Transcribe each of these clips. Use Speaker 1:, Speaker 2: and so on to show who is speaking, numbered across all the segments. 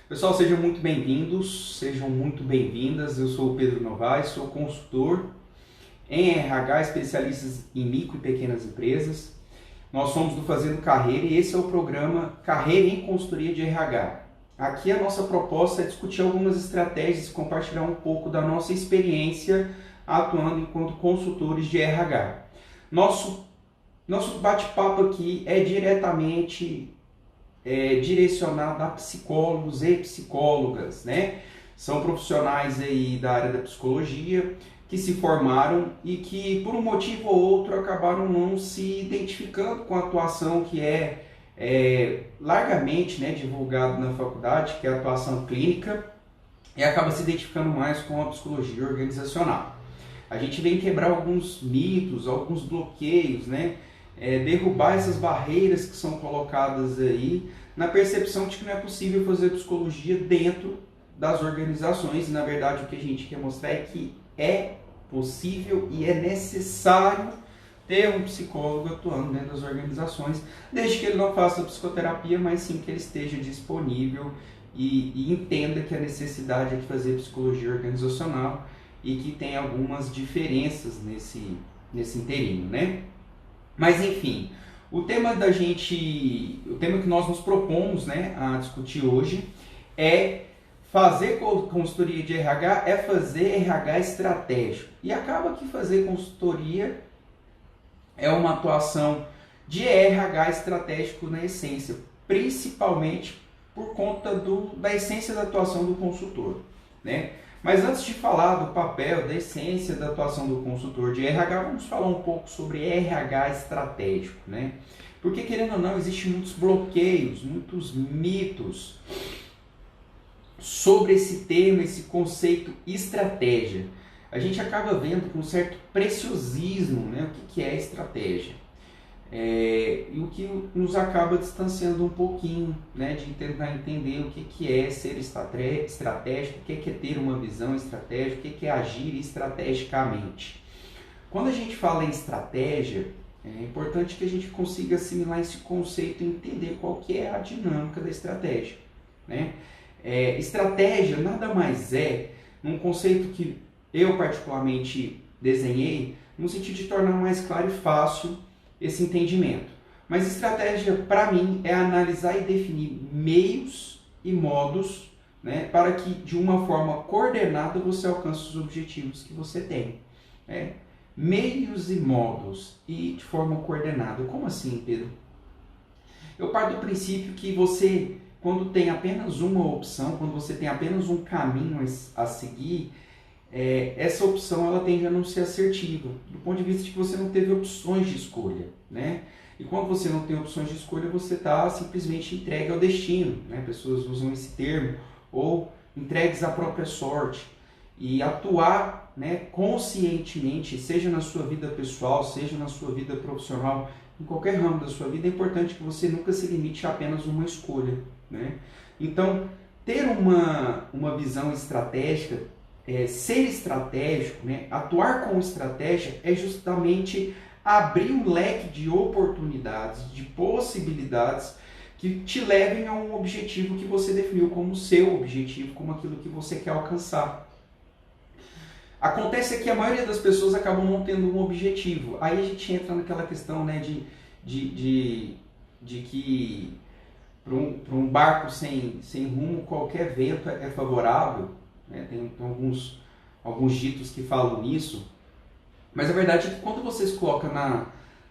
Speaker 1: Pessoal, sejam muito bem-vindos, sejam muito bem-vindas. Eu sou o Pedro Novaes, sou consultor em RH, especialista em micro e pequenas empresas. Nós somos do Fazendo Carreira e esse é o programa Carreira em Consultoria de RH. Aqui a nossa proposta é discutir algumas estratégias e compartilhar um pouco da nossa experiência atuando enquanto consultores de RH. Nosso bate-papo aqui é diretamente direcionado a psicólogos e psicólogas, né? São profissionais aí da área da psicologia que se formaram e que por um motivo ou outro acabaram não se identificando com a atuação que é largamente, né, divulgado na faculdade, que é a atuação clínica, e acaba se identificando mais com a psicologia organizacional. A gente vem quebrar alguns mitos, alguns bloqueios, né? Derrubar essas barreiras que são colocadas aí na percepção de que não é possível fazer psicologia dentro das organizações. E, na verdade, o que a gente quer mostrar é que é possível e é necessário ter um psicólogo atuando dentro das organizações, desde que ele não faça psicoterapia, mas sim que ele esteja disponível e entenda que a necessidade é de fazer psicologia organizacional e que tem algumas diferenças nesse inteirinho, né? Mas enfim, o tema que nós nos propomos, né, a discutir hoje é fazer consultoria de RH, é fazer RH estratégico. E acaba que fazer consultoria é uma atuação de RH estratégico na essência, principalmente por conta da essência da atuação do consultor, né? Mas antes de falar do papel, da essência da atuação do consultor de RH, vamos falar um pouco sobre RH estratégico, né? Porque, querendo ou não, existem muitos bloqueios, muitos mitos sobre esse tema, esse conceito estratégia. A gente acaba vendo com um certo preciosismo, né, o que é estratégia. E o que nos acaba distanciando um pouquinho, né, de tentar entender o que é ser estratégico, o que é ter uma visão estratégica, o que é agir estrategicamente. Quando a gente fala em estratégia, é importante que a gente consiga assimilar esse conceito e entender qual que é a dinâmica da estratégia, né? Estratégia nada mais é um conceito que eu particularmente desenhei no sentido de tornar mais claro e fácil esse entendimento. Mas estratégia, para mim, é analisar e definir meios e modos, né, para que de uma forma coordenada você alcance os objetivos que você tem. Né? Meios e modos e de forma coordenada. Como assim, Pedro? Eu parto do princípio que você, quando tem apenas uma opção, quando você tem apenas um caminho a seguir, essa opção ela tende a não ser assertiva, do ponto de vista de que você não teve opções de escolha, né? E quando você não tem opções de escolha, você está simplesmente entregue ao destino, né? Pessoas usam esse termo, ou entregues à própria sorte. E atuar, né, conscientemente, seja na sua vida pessoal, seja na sua vida profissional, em qualquer ramo da sua vida, é importante que você nunca se limite a apenas uma escolha, né? Então, ter uma visão estratégica, ser estratégico, né, atuar com estratégia é justamente abrir um leque de oportunidades, de possibilidades que te levem a um objetivo que você definiu como seu objetivo, como aquilo que você quer alcançar. Acontece que a maioria das pessoas acabam não tendo um objetivo. Aí a gente entra naquela questão, né, de que para um barco sem rumo, qualquer vento é favorável. Tem alguns ditos que falam nisso, mas a verdade é que quando você se coloca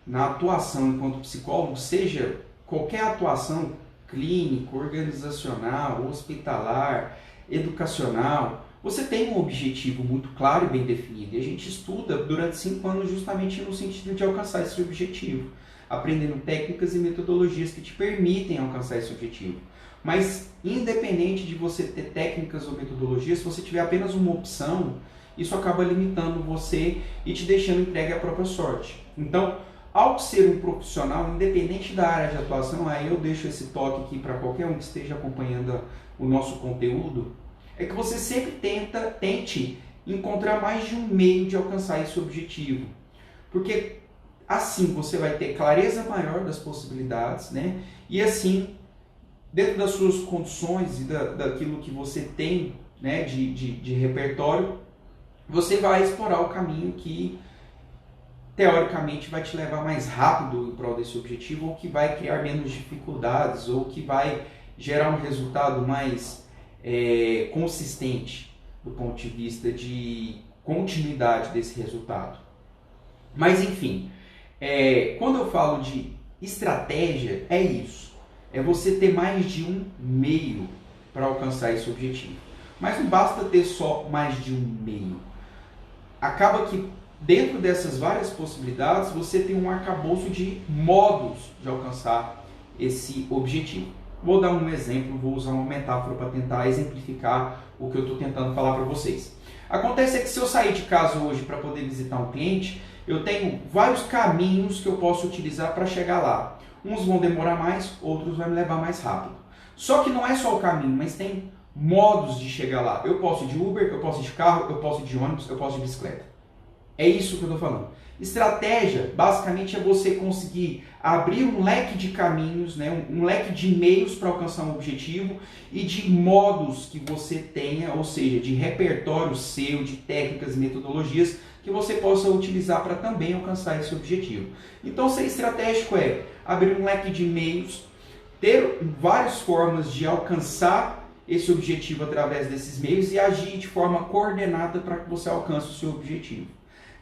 Speaker 1: na atuação enquanto psicólogo, seja qualquer atuação clínica, organizacional, hospitalar, educacional, você tem um objetivo muito claro e bem definido, e a gente estuda durante 5 anos justamente no sentido de alcançar esse objetivo, aprendendo técnicas e metodologias que te permitem alcançar esse objetivo. Mas, independente de você ter técnicas ou metodologias, se você tiver apenas uma opção, isso acaba limitando você e te deixando entregue à própria sorte. Então, ao ser um profissional, independente da área de atuação, aí eu deixo esse toque aqui para qualquer um que esteja acompanhando o nosso conteúdo, é que você sempre tente encontrar mais de um meio de alcançar esse objetivo. Porque assim você vai ter clareza maior das possibilidades, né? E assim dentro das suas condições e daquilo que você tem, né, de repertório, você vai explorar o caminho que teoricamente vai te levar mais rápido em prol desse objetivo, ou que vai criar menos dificuldades, ou que vai gerar um resultado mais consistente do ponto de vista de continuidade desse resultado. Mas enfim, quando eu falo de estratégia, é isso. É você ter mais de um meio para alcançar esse objetivo. Mas não basta ter só mais de um meio. Acaba que dentro dessas várias possibilidades, você tem um arcabouço de modos de alcançar esse objetivo. Vou dar um exemplo, vou usar uma metáfora para tentar exemplificar o que eu estou tentando falar para vocês. Acontece que se eu sair de casa hoje para poder visitar um cliente, eu tenho vários caminhos que eu posso utilizar para chegar lá. Uns vão demorar mais, outros vão me levar mais rápido. Só que não é só o caminho, mas tem modos de chegar lá. Eu posso ir de Uber, eu posso ir de carro, eu posso ir de ônibus, eu posso ir de bicicleta. É isso que eu estou falando. Estratégia, basicamente, é você conseguir abrir um leque de caminhos, né, um leque de meios para alcançar um objetivo e de modos que você tenha, ou seja, de repertório seu, de técnicas e metodologias que você possa utilizar para também alcançar esse objetivo. Então, ser estratégico é abrir um leque de meios, ter várias formas de alcançar esse objetivo através desses meios e agir de forma coordenada para que você alcance o seu objetivo.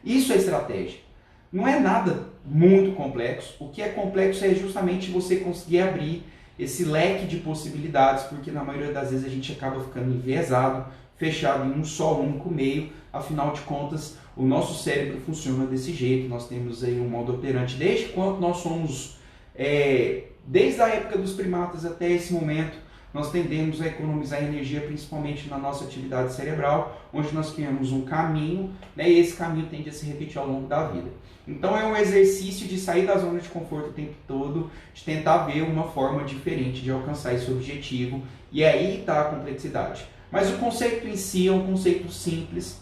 Speaker 1: Isso é estratégia. Não é nada muito complexo. O que é complexo é justamente você conseguir abrir esse leque de possibilidades, porque na maioria das vezes a gente acaba ficando enviesado, fechado em um só único meio. Afinal de contas, o nosso cérebro funciona desse jeito. Nós temos aí um modo operante desde quando nós somos, desde a época dos primatas até esse momento, nós tendemos a economizar energia principalmente na nossa atividade cerebral, onde nós criamos um caminho, né, e esse caminho tende a se repetir ao longo da vida. Então é um exercício de sair da zona de conforto o tempo todo, de tentar ver uma forma diferente de alcançar esse objetivo, e aí está a complexidade. Mas o conceito em si é um conceito simples.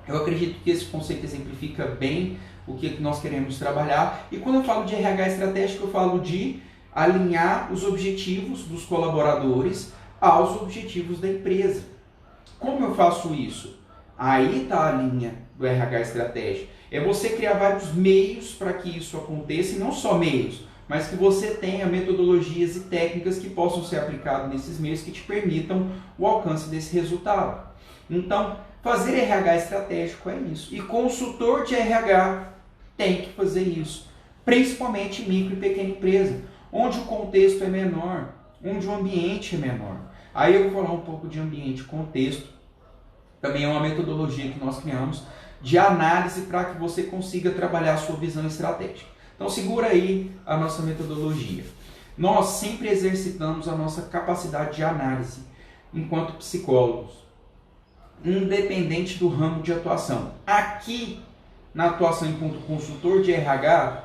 Speaker 1: Eu acredito que esse conceito exemplifica bem o que nós queremos trabalhar, e quando eu falo de RH estratégico, eu falo de alinhar os objetivos dos colaboradores aos objetivos da empresa. Como eu faço isso? Aí está a linha do RH estratégico. É você criar vários meios para que isso aconteça, e não só meios, mas que você tenha metodologias e técnicas que possam ser aplicadas nesses meios que te permitam o alcance desse resultado. Então, fazer RH estratégico é isso. E consultor de RH tem que fazer isso, principalmente em micro e pequena empresa, onde o contexto é menor, onde o ambiente é menor. Aí eu vou falar um pouco de ambiente e contexto. Também é uma metodologia que nós criamos de análise para que você consiga trabalhar a sua visão estratégica. Então segura aí a nossa metodologia. Nós sempre exercitamos a nossa capacidade de análise enquanto psicólogos, independente do ramo de atuação. Aqui, na atuação enquanto consultor de RH,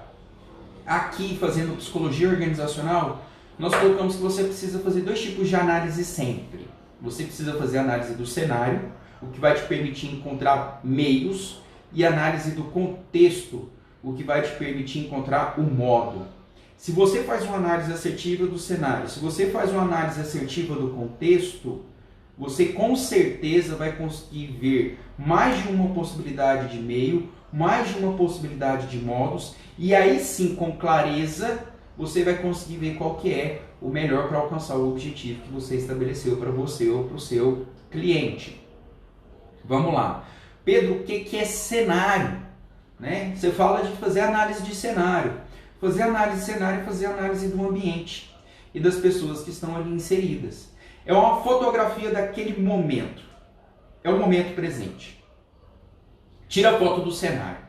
Speaker 1: aqui fazendo psicologia organizacional, nós colocamos que você precisa fazer dois tipos de análise sempre. Você precisa fazer análise do cenário, o que vai te permitir encontrar meios, e análise do contexto, o que vai te permitir encontrar o modo. Se você faz uma análise assertiva do cenário, se você faz uma análise assertiva do contexto, você com certeza vai conseguir ver mais de uma possibilidade de meio, mais de uma possibilidade de modos, e aí sim, com clareza, você vai conseguir ver qual que é o melhor para alcançar o objetivo que você estabeleceu para você ou para o seu cliente. Vamos lá. Pedro, o que é cenário? Né? Você fala de fazer análise de cenário. Fazer análise de cenário é fazer análise do ambiente e das pessoas que estão ali inseridas. É uma fotografia daquele momento. É o momento presente. Tira a foto do cenário.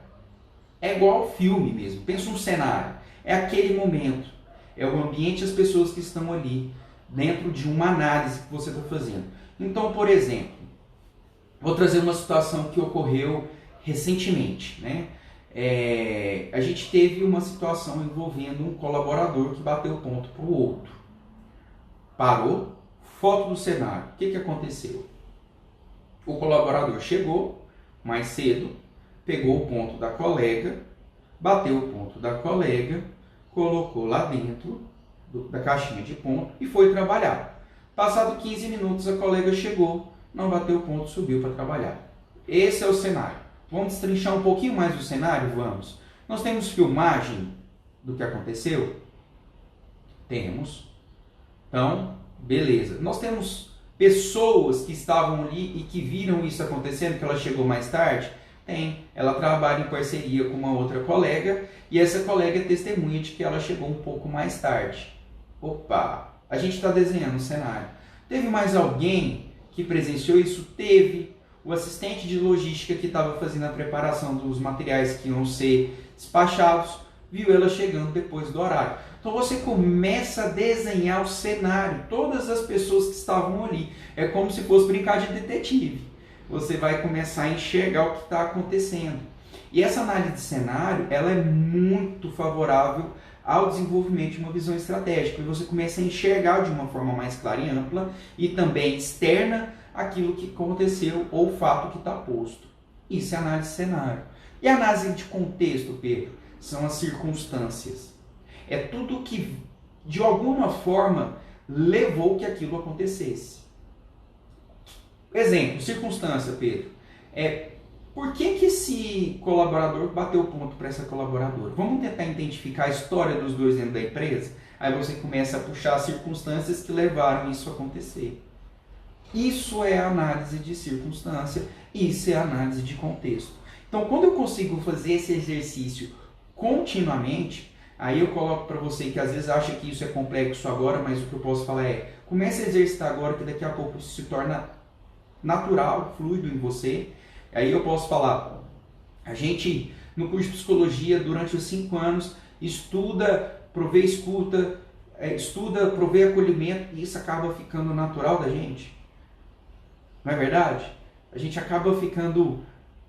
Speaker 1: É igual ao filme mesmo. Pensa um cenário. É aquele momento. É o ambiente e as pessoas que estão ali dentro de uma análise que você está fazendo. Então, por exemplo, vou trazer uma situação que ocorreu recentemente, né? A gente teve uma situação envolvendo um colaborador que bateu ponto para o outro. Parou, foto do cenário. O que aconteceu? O colaborador chegou mais cedo, pegou o ponto da colega, bateu o ponto da colega, colocou lá dentro, da caixinha de ponto e foi trabalhar. Passado 15 minutos, a colega chegou, não bateu ponto, subiu para trabalhar. Esse é o cenário. Vamos destrinchar um pouquinho mais o cenário? Vamos. Nós temos filmagem do que aconteceu? Temos. Então, beleza. Nós temos pessoas que estavam ali e que viram isso acontecendo, que ela chegou mais tarde? Tem. Ela trabalha em parceria com uma outra colega e essa colega é testemunha de que ela chegou um pouco mais tarde. Opa! A gente está desenhando o cenário. Teve mais alguém que presenciou isso? Teve. O assistente de logística que estava fazendo a preparação dos materiais que iam ser despachados, viu ela chegando depois do horário. Então você começa a desenhar o cenário, todas as pessoas que estavam ali. É como se fosse brincar de detetive. Você vai começar a enxergar o que está acontecendo. E essa análise de cenário, ela é muito favorável ao desenvolvimento de uma visão estratégica. E você começa a enxergar de uma forma mais clara e ampla e também externa aquilo que aconteceu ou o fato que está posto. Isso é análise de cenário. E a análise de contexto, Pedro? São as circunstâncias. É tudo que, de alguma forma, levou que aquilo acontecesse. Exemplo, circunstância, Pedro. Por que esse colaborador bateu ponto para essa colaboradora? Vamos tentar identificar a história dos dois dentro da empresa? Aí você começa a puxar as circunstâncias que levaram isso a acontecer. Isso é análise de circunstância, isso é análise de contexto. Então, quando eu consigo fazer esse exercício continuamente, aí eu coloco para você que às vezes acha que isso é complexo agora, mas o que eu posso falar é, comece a exercitar agora que daqui a pouco isso se torna natural, fluido em você. Aí eu posso falar, a gente no curso de psicologia durante os 5 anos estuda, provê escuta, estuda, provê acolhimento e isso acaba ficando natural da gente. Não é verdade? A gente acaba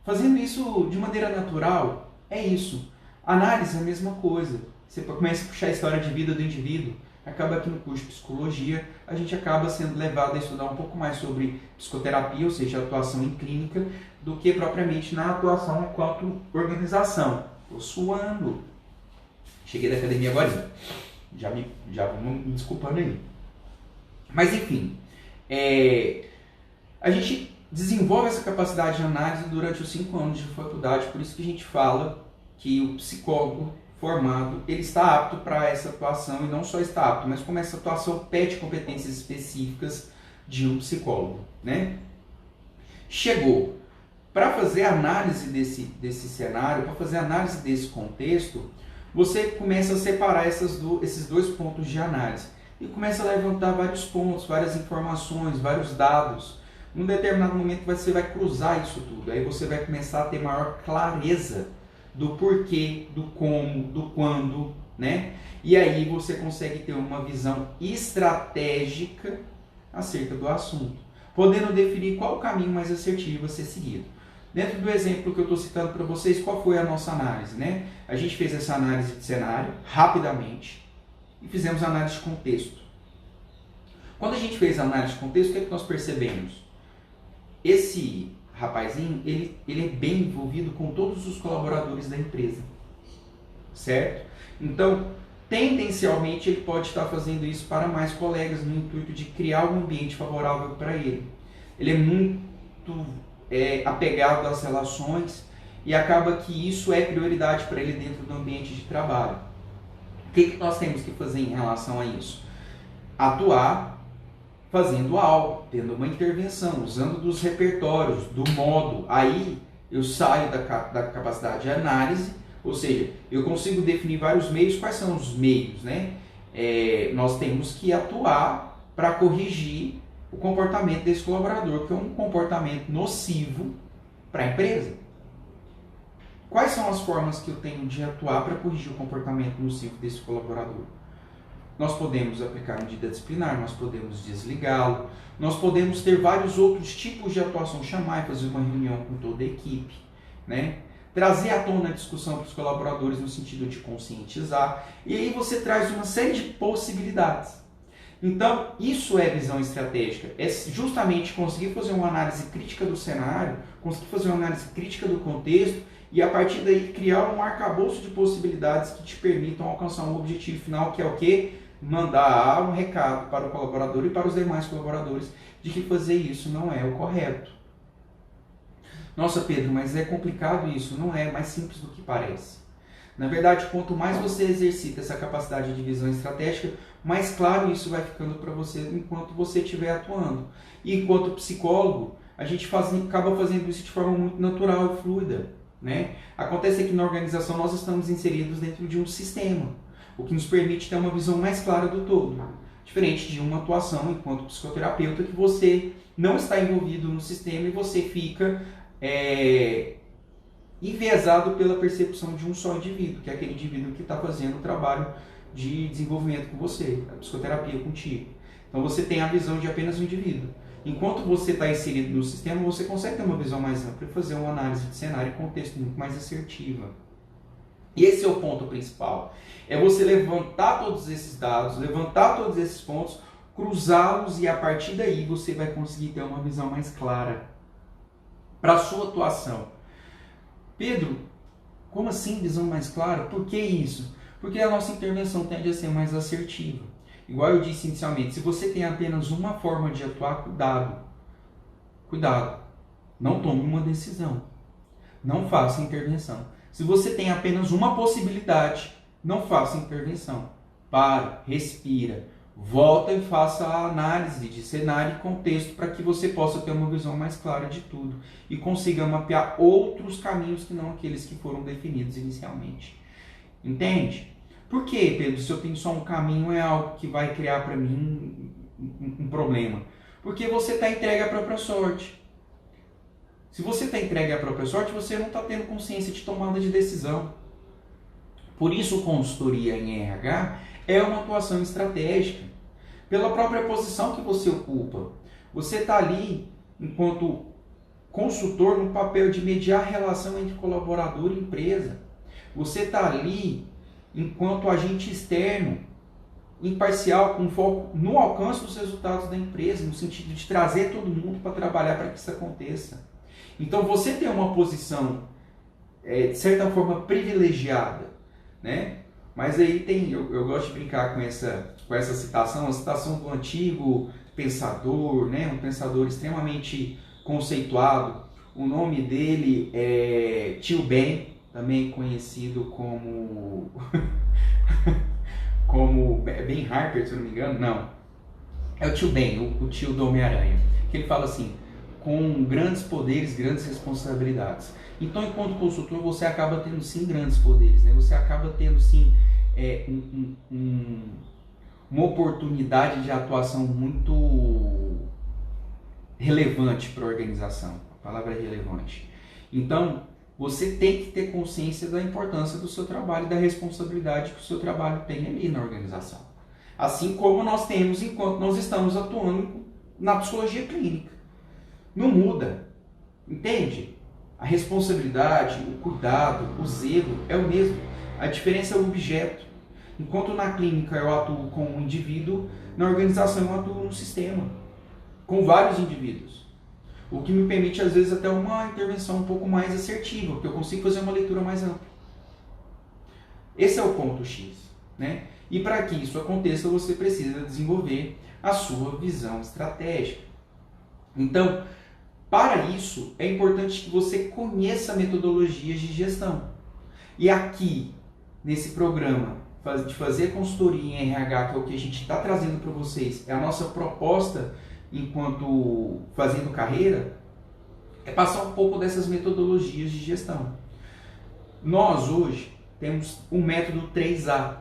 Speaker 1: fazendo isso de maneira natural. É isso. Análise é a mesma coisa. Você começa a puxar a história de vida do indivíduo. Acaba aqui no curso de psicologia, a gente acaba sendo levado a estudar um pouco mais sobre psicoterapia, ou seja, atuação em clínica, do que propriamente na atuação enquanto organização. Estou suando. Cheguei da academia agora. Já vamos me desculpando aí. Mas enfim, a gente desenvolve essa capacidade de análise durante os 5 anos de faculdade, por isso que a gente fala que o psicólogo formado, ele está apto para essa atuação, e não só está apto, mas como essa atuação pede competências específicas de um psicólogo, né? Chegou. Para fazer análise desse cenário, para fazer análise desse contexto, você começa a separar esses 2 pontos de análise e começa a levantar vários pontos, várias informações, vários dados. Num determinado momento você vai cruzar isso tudo, aí você vai começar a ter maior clareza do porquê, do como, do quando, né? E aí você consegue ter uma visão estratégica acerca do assunto, podendo definir qual o caminho mais assertivo a ser seguido. Dentro do exemplo que eu estou citando para vocês, qual foi a nossa análise, né? A gente fez essa análise de cenário rapidamente e fizemos a análise de contexto. Quando a gente fez a análise de contexto, o que é que nós percebemos? Esse rapazinho, ele é bem envolvido com todos os colaboradores da empresa, certo? Então, tendencialmente, ele pode estar fazendo isso para mais colegas no intuito de criar um ambiente favorável para ele. Ele é muito apegado às relações e acaba que isso é prioridade para ele dentro do ambiente de trabalho. O que nós temos que fazer em relação a isso? Atuar fazendo algo, tendo uma intervenção, usando dos repertórios, do modo. Aí eu saio da capacidade de análise, ou seja, eu consigo definir vários meios. Quais são os meios, né? Nós temos que atuar para corrigir o comportamento desse colaborador, que é um comportamento nocivo para a empresa. Quais são as formas que eu tenho de atuar para corrigir o comportamento nocivo desse colaborador? Nós podemos aplicar medida disciplinar, nós podemos desligá-lo, nós podemos ter vários outros tipos de atuação, chamar e fazer uma reunião com toda a equipe, né? Trazer à tona a discussão para os colaboradores no sentido de conscientizar, e aí você traz uma série de possibilidades. Então, isso é visão estratégica, é justamente conseguir fazer uma análise crítica do cenário, conseguir fazer uma análise crítica do contexto, e a partir daí criar um arcabouço de possibilidades que te permitam alcançar um objetivo final, que é o quê? mandar um recado para o colaborador e para os demais colaboradores de que fazer isso não é o correto. Nossa, Pedro, mas é complicado isso. Não é mais simples do que parece. Na verdade, quanto mais você exercita essa capacidade de visão estratégica, mais claro isso vai ficando para você enquanto você estiver atuando. E enquanto psicólogo, a gente acaba fazendo isso de forma muito natural e fluida, né? Acontece que na organização nós estamos inseridos dentro de um sistema, o que nos permite ter uma visão mais clara do todo. Diferente de uma atuação enquanto psicoterapeuta que você não está envolvido no sistema e você fica enviesado pela percepção de um só indivíduo, que é aquele indivíduo que está fazendo o trabalho de desenvolvimento com você, a psicoterapia contigo. Então você tem a visão de apenas um indivíduo. Enquanto você está inserido no sistema, você consegue ter uma visão mais ampla e fazer uma análise de cenário e contexto muito mais assertiva. E esse é o ponto principal. É você levantar todos esses dados, levantar todos esses pontos, cruzá-los e a partir daí você vai conseguir ter uma visão mais clara para a sua atuação. Pedro, como assim visão mais clara? Por que isso? Porque a nossa intervenção tende a ser mais assertiva. Igual eu disse inicialmente, se você tem apenas uma forma de atuar, cuidado, não tome uma decisão, não faça intervenção. Se você tem apenas uma possibilidade, não faça intervenção. Para, respira, volta e faça a análise de cenário e contexto para que você possa ter uma visão mais clara de tudo e consiga mapear outros caminhos que não aqueles que foram definidos inicialmente. Entende? Por que, Pedro, se eu tenho só um caminho é algo que vai criar para mim um problema? Porque você está entregue à própria sorte. Se você está entregue à própria sorte, você não está tendo consciência de tomada de decisão. Por isso, consultoria em RH é uma atuação estratégica. Pela própria posição que você ocupa. Você está ali, enquanto consultor, no papel de mediar a relação entre colaborador e empresa. Você está ali, enquanto agente externo, imparcial, com foco no alcance dos resultados da empresa, no sentido de trazer todo mundo para trabalhar para que isso aconteça. Então, você tem uma posição, de certa forma, privilegiada, né? Mas aí tem, eu gosto de brincar com essa citação, a citação do antigo pensador, né? Um pensador extremamente conceituado. O nome dele é Tio Ben, também conhecido como Ben Harper, se eu não me engano. Não, é o Tio Ben, o tio do Homem-Aranha, que ele fala assim: com grandes poderes, grandes responsabilidades. Então, enquanto consultor, você acaba tendo sim grandes poderes, né? Você acaba tendo sim uma oportunidade de atuação muito relevante para a organização. A palavra é relevante. Então, você tem que ter consciência da importância do seu trabalho e da responsabilidade que o seu trabalho tem ali na organização. Assim como nós temos enquanto nós estamos atuando na psicologia clínica. Não muda, entende? A responsabilidade, o cuidado, o zelo é o mesmo. A diferença é o objeto. Enquanto na clínica eu atuo com um indivíduo, na organização eu atuo no sistema, com vários indivíduos. O que me permite, às vezes, até uma intervenção um pouco mais assertiva, porque eu consigo fazer uma leitura mais ampla. Esse é o ponto X, né? E para que isso aconteça, você precisa desenvolver a sua visão estratégica. Então, para isso, é importante que você conheça metodologias de gestão. E aqui, nesse programa de fazer consultoria em RH, que é o que a gente está trazendo para vocês, é a nossa proposta enquanto fazendo carreira, é passar um pouco dessas metodologias de gestão. Nós, hoje, temos o método 3A,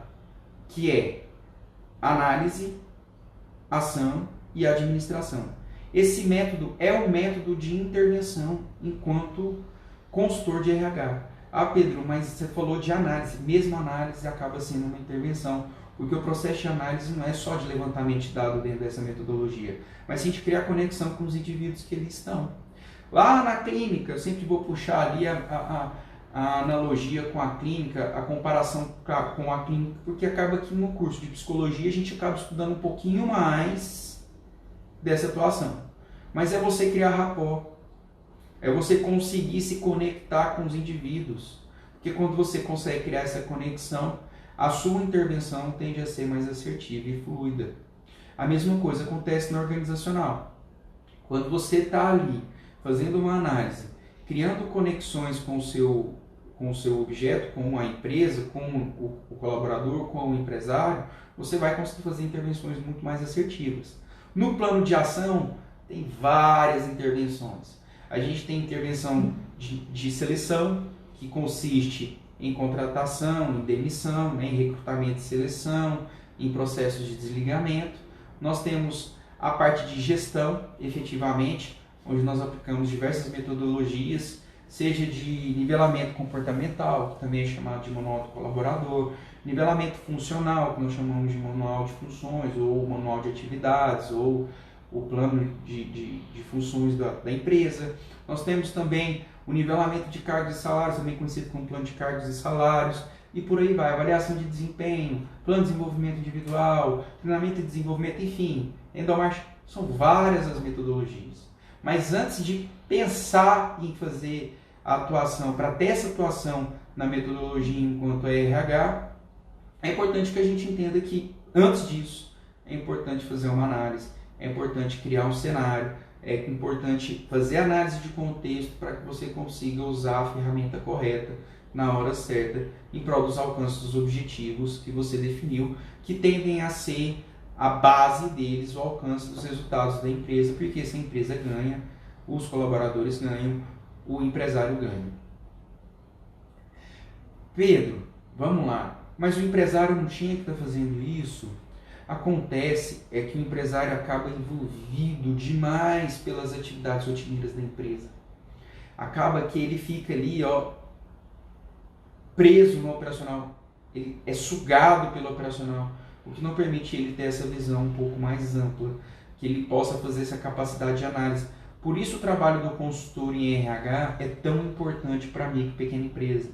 Speaker 1: que é análise, ação e administração. Esse método é um método de intervenção enquanto consultor de RH. Ah, Pedro, mas você falou de análise. Mesmo a análise acaba sendo uma intervenção, porque o processo de análise não é só de levantamento de dados dentro dessa metodologia, mas a gente criar conexão com os indivíduos que eles estão. Lá na clínica, eu sempre vou puxar ali a analogia com a clínica, a comparação com a clínica, porque acaba que no curso de psicologia a gente acaba estudando um pouquinho mais dessa atuação. Mas é você criar rapport, é você conseguir se conectar com os indivíduos, porque quando você consegue criar essa conexão, a sua intervenção tende a ser mais assertiva e fluida. A mesma coisa acontece na organizacional. Quando você está ali fazendo uma análise, criando conexões com o seu objeto, com a empresa, com o colaborador, com o empresário, você vai conseguir fazer intervenções muito mais assertivas. No plano de ação, tem várias intervenções. A gente tem intervenção de seleção, que consiste em contratação, em demissão, em recrutamento e seleção, em processos de desligamento. Nós temos a parte de gestão, efetivamente, onde nós aplicamos diversas metodologias, seja de nivelamento comportamental, que também é chamado de manual do colaborador, nivelamento funcional, que nós chamamos de manual de funções, ou manual de atividades, ou o plano de funções da empresa. Nós temos também o nivelamento de cargos e salários, também conhecido como plano de cargos e salários, e por aí vai, avaliação de desempenho, plano de desenvolvimento individual, treinamento e desenvolvimento, enfim, Endomarch, são várias as metodologias. Mas antes de pensar em fazer a atuação, para ter essa atuação na metodologia enquanto RH, é importante que a gente entenda que, antes disso, é importante fazer uma análise, é importante criar um cenário, é importante fazer análise de contexto para que você consiga usar a ferramenta correta, na hora certa, em prol dos alcances dos objetivos que você definiu, que tendem a ser a base deles, o alcance dos resultados da empresa, porque se a empresa ganha, os colaboradores ganham, o empresário ganha. Pedro, vamos lá, mas o empresário não tinha que estar fazendo isso? Acontece é que o empresário acaba envolvido demais pelas atividades rotineiras da empresa. Acaba que ele fica ali, preso no operacional, ele é sugado pelo operacional, o que não permite ele ter essa visão um pouco mais ampla, que ele possa fazer essa capacidade de análise. Por isso o trabalho do consultor em RH é tão importante para a micro e pequena empresa.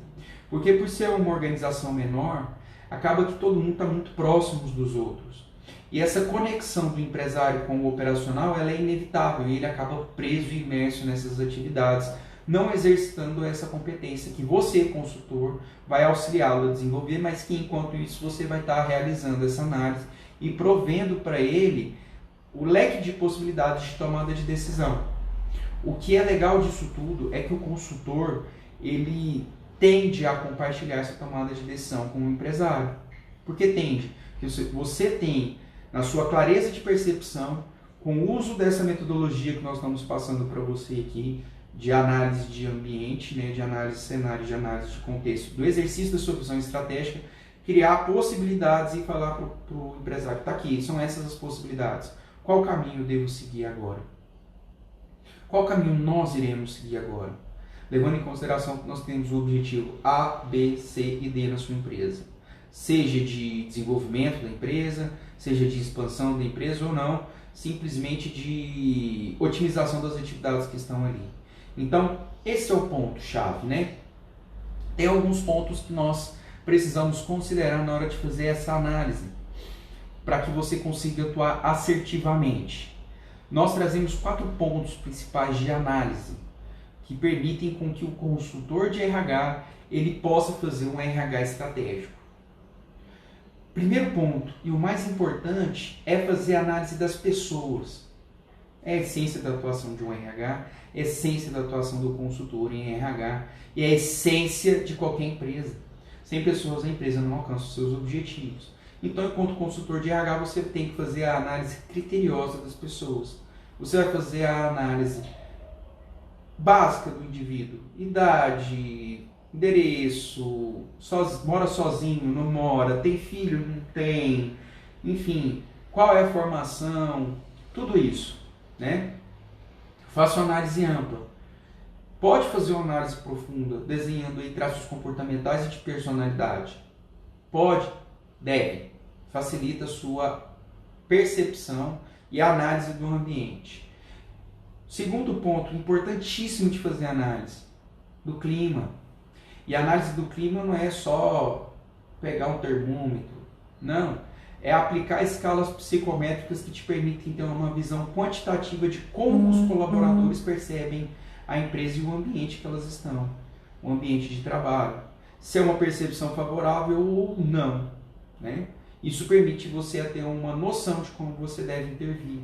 Speaker 1: Porque por ser uma organização menor, acaba que todo mundo está muito próximo uns dos outros. E essa conexão do empresário com o operacional ela é inevitável e ele acaba preso e imerso nessas atividades, não exercitando essa competência que você, consultor, vai auxiliá-lo a desenvolver, mas que enquanto isso você vai estar realizando essa análise e provendo para ele o leque de possibilidades de tomada de decisão. O que é legal disso tudo é que o consultor ele tende a compartilhar essa tomada de decisão com o empresário. Por que tende? Porque você tem, na sua clareza de percepção, com o uso dessa metodologia que nós estamos passando para você aqui, de análise de ambiente, de análise de cenário, de análise de contexto, do exercício da sua visão estratégica, criar possibilidades e falar para o empresário, está aqui, são essas as possibilidades. Qual caminho eu devo seguir agora? Qual caminho nós iremos seguir agora? Levando em consideração que nós temos o objetivo A, B, C e D na sua empresa. Seja de desenvolvimento da empresa, seja de expansão da empresa ou não, simplesmente de otimização das atividades que estão ali. Então, esse é o ponto-chave, Tem alguns pontos que nós precisamos considerar na hora de fazer essa análise, para que você consiga atuar assertivamente. Nós trazemos 4 pontos principais de análise, que permitem com que o consultor de RH ele possa fazer um RH estratégico. Primeiro ponto, e o mais importante, é fazer a análise das pessoas. É a essência da atuação de um RH, é a essência da atuação do consultor em RH e é a essência de qualquer empresa. Sem pessoas, a empresa não alcança os seus objetivos. Então, enquanto consultor de RH, você tem que fazer a análise criteriosa das pessoas. Você vai fazer a análise básica do indivíduo, idade, endereço, mora sozinho, não mora, tem filho, não tem, enfim, qual é a formação, tudo isso, Faça uma análise ampla. Pode fazer uma análise profunda, desenhando aí traços comportamentais e de personalidade. Pode, deve. Facilita a sua percepção e a análise do ambiente. Segundo ponto, importantíssimo de fazer análise, do clima. E a análise do clima não é só pegar um termômetro, não. É aplicar escalas psicométricas que te permitem ter uma visão quantitativa de como os colaboradores percebem a empresa e o ambiente que elas estão, o ambiente de trabalho. Se é uma percepção favorável ou não. né? Isso permite você ter uma noção de como você deve intervir.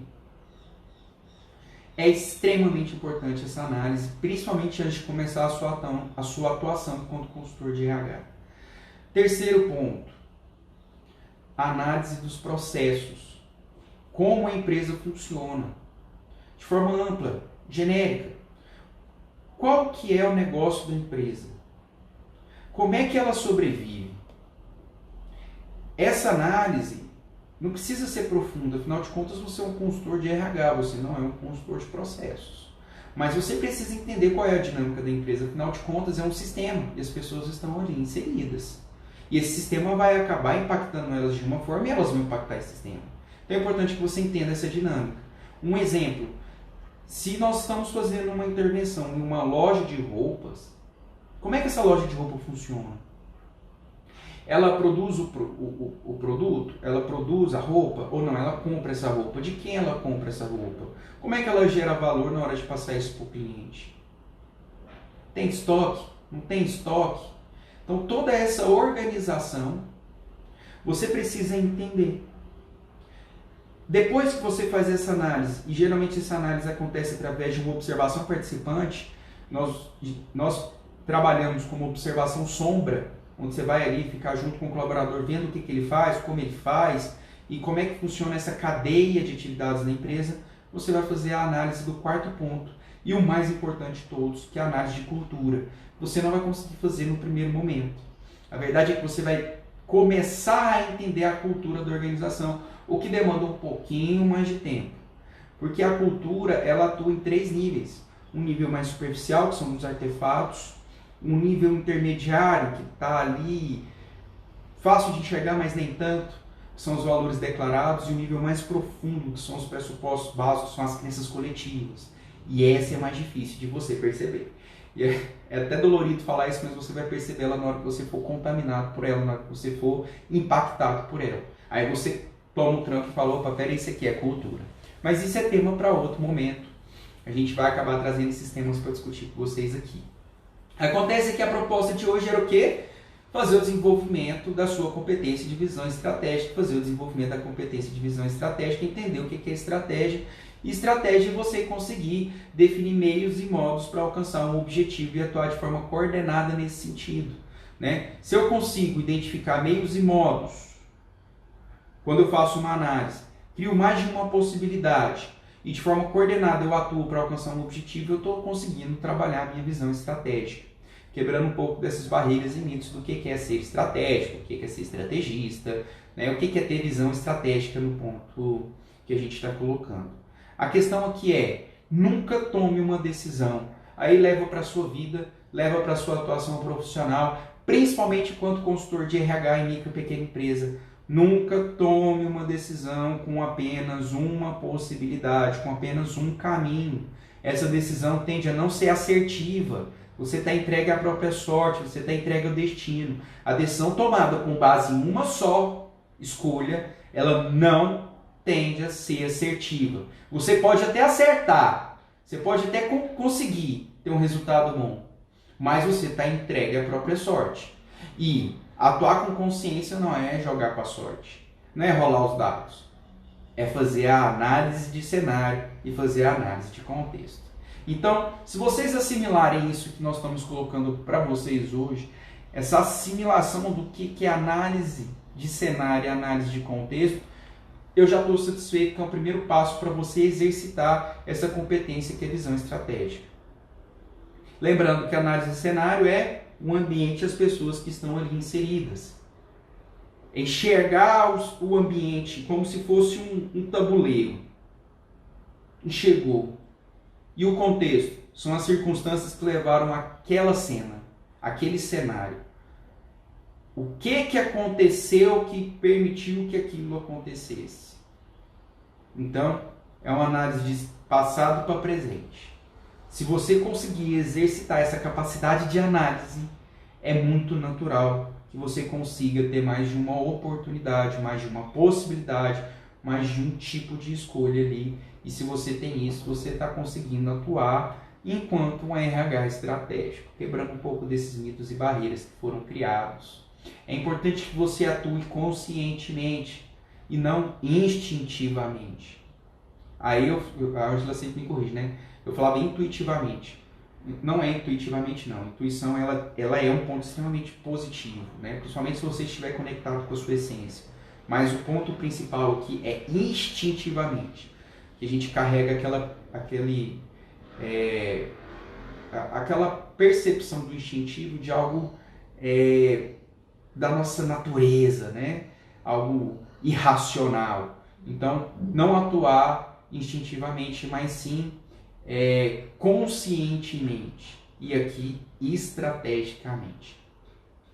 Speaker 1: É extremamente importante essa análise, principalmente antes de começar a sua atuação enquanto consultor de RH. Terceiro ponto, análise dos processos. Como a empresa funciona, de forma ampla, genérica. Qual que é o negócio da empresa? Como é que ela sobrevive? Essa análise não precisa ser profunda, afinal de contas você é um consultor de RH, você não é um consultor de processos. Mas você precisa entender qual é a dinâmica da empresa, afinal de contas é um sistema e as pessoas estão ali inseridas. E esse sistema vai acabar impactando elas de uma forma e elas vão impactar esse sistema. Então é importante que você entenda essa dinâmica. Um exemplo, se nós estamos fazendo uma intervenção em uma loja de roupas, como é que essa loja de roupa funciona? Ela produz o produto? Ela produz a roupa? Ou não? Ela compra essa roupa? De quem ela compra essa roupa? Como é que ela gera valor na hora de passar isso para o cliente? Tem estoque? Não tem estoque? Então toda essa organização você precisa entender. Depois que você faz essa análise, e geralmente essa análise acontece através de uma observação participante, nós trabalhamos com uma observação sombra, onde você vai ali ficar junto com o colaborador vendo o que ele faz, como ele faz e como é que funciona essa cadeia de atividades na empresa. Você vai fazer a análise do quarto ponto e o mais importante de todos, que é a análise de cultura. Você não vai conseguir fazer no primeiro momento. A verdade é que você vai começar a entender a cultura da organização, o que demanda um pouquinho mais de tempo. Porque a cultura, ela atua em 3 níveis. Um nível mais superficial, que são os artefatos, um nível intermediário, que está ali, fácil de enxergar, mas nem tanto, que são os valores declarados, e o nível mais profundo, que são os pressupostos básicos, que são as crenças coletivas. E essa é mais difícil de você perceber. E é até dolorido falar isso, mas você vai perceber ela na hora que você for contaminado por ela, na hora que você for impactado por ela. Aí você toma o tranco e fala, opa, peraí, isso aqui é cultura. Mas isso é tema para outro momento. A gente vai acabar trazendo esses temas para discutir com vocês aqui. Acontece que a proposta de hoje era o quê? Fazer o desenvolvimento da sua competência de visão estratégica, fazer o desenvolvimento da competência de visão estratégica, entender o que é estratégia. E estratégia é você conseguir definir meios e modos para alcançar um objetivo e atuar de forma coordenada nesse sentido, né? Se eu consigo identificar meios e modos, quando eu faço uma análise, crio mais de uma possibilidade e de forma coordenada eu atuo para alcançar um objetivo, eu estou conseguindo trabalhar a minha visão estratégica, quebrando um pouco dessas barreiras e mitos do que é ser estratégico, o que é ser estrategista, né? O que é ter visão estratégica no ponto que a gente está colocando. A questão aqui é, nunca tome uma decisão, aí leva para a sua vida, leva para a sua atuação profissional, principalmente enquanto consultor de RH em micro e pequena empresa. Nunca tome uma decisão com apenas uma possibilidade, com apenas um caminho. Essa decisão tende a não ser assertiva. Você está entregue à própria sorte, você está entregue ao destino. A decisão tomada com base em uma só escolha, ela não tende a ser assertiva. Você pode até acertar, você pode até conseguir ter um resultado bom, mas você está entregue à própria sorte. E atuar com consciência não é jogar com a sorte, não é rolar os dados, é fazer a análise de cenário e fazer a análise de contexto. Então, se vocês assimilarem isso que nós estamos colocando para vocês hoje, essa assimilação do que é análise de cenário e análise de contexto, eu já estou satisfeito que é o primeiro passo para você exercitar essa competência que é a visão estratégica. Lembrando que a análise de cenário é o ambiente e as pessoas que estão ali inseridas. Enxergar o ambiente como se fosse um tabuleiro. Enxergou. E o contexto são as circunstâncias que levaram àquela cena, aquele cenário. O que aconteceu que permitiu que aquilo acontecesse? Então, é uma análise de passado para presente. Se você conseguir exercitar essa capacidade de análise, é muito natural que você consiga ter mais de uma oportunidade, mais de uma possibilidade, mais de um tipo de escolha ali. E se você tem isso, você está conseguindo atuar enquanto um RH estratégico, quebrando um pouco desses mitos e barreiras que foram criados É importante que você atue conscientemente e não instintivamente. Aí a Angela sempre me corrige, né? Eu falava intuitivamente. Não é intuitivamente, não. A intuição ela é um ponto extremamente positivo, né? Principalmente se você estiver conectado com a sua essência. Mas o ponto principal aqui é instintivamente. Que a gente carrega aquela percepção do instintivo de algo da nossa natureza, né? Algo irracional. Então, não atuar instintivamente, mas sim conscientemente e aqui estrategicamente.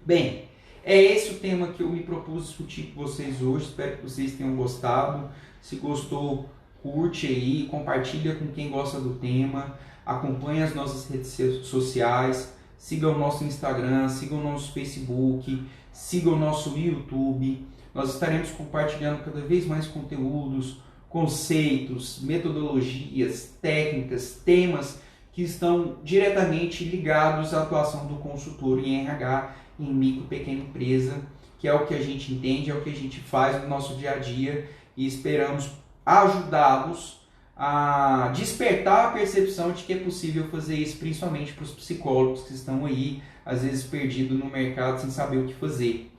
Speaker 1: Bem, é esse o tema que eu me propus discutir com vocês hoje. Espero que vocês tenham gostado. Se gostou, curte aí, compartilha com quem gosta do tema, acompanhe as nossas redes sociais, siga o nosso Instagram, siga o nosso Facebook, siga o nosso YouTube. Nós estaremos compartilhando cada vez mais conteúdos, conceitos, metodologias, técnicas, temas que estão diretamente ligados à atuação do consultor em RH, em micro e pequena empresa, que é o que a gente entende, é o que a gente faz no nosso dia a dia e esperamos ajudá-los a despertar a percepção de que é possível fazer isso, principalmente para os psicólogos que estão aí, às vezes perdidos no mercado sem saber o que fazer.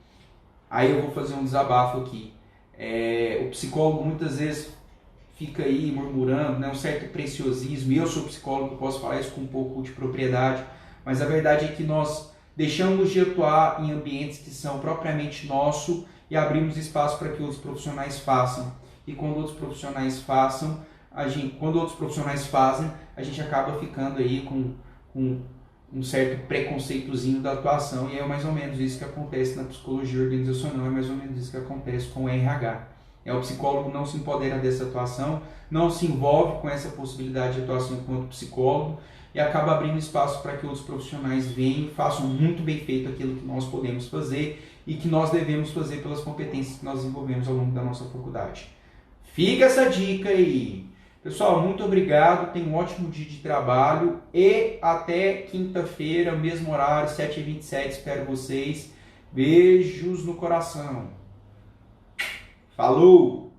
Speaker 1: Aí eu vou fazer um desabafo aqui. O psicólogo muitas vezes fica aí murmurando, né, um certo preciosismo, e eu sou psicólogo, posso falar isso com um pouco de propriedade, mas a verdade é que nós deixamos de atuar em ambientes que são propriamente nossos e abrimos espaço para que outros profissionais façam. E quando outros profissionais fazem, a gente acaba ficando aí com um certo preconceitozinho da atuação, e é mais ou menos isso que acontece na psicologia organizacional, é mais ou menos isso que acontece com o RH. O psicólogo não se empodera dessa atuação, não se envolve com essa possibilidade de atuação enquanto psicólogo e acaba abrindo espaço para que outros profissionais venham e façam muito bem feito aquilo que nós podemos fazer e que nós devemos fazer pelas competências que nós desenvolvemos ao longo da nossa faculdade. Fica essa dica aí. Pessoal, muito obrigado, tenham um ótimo dia de trabalho e até quinta-feira, mesmo horário, 7h27, espero vocês. Beijos no coração. Falou!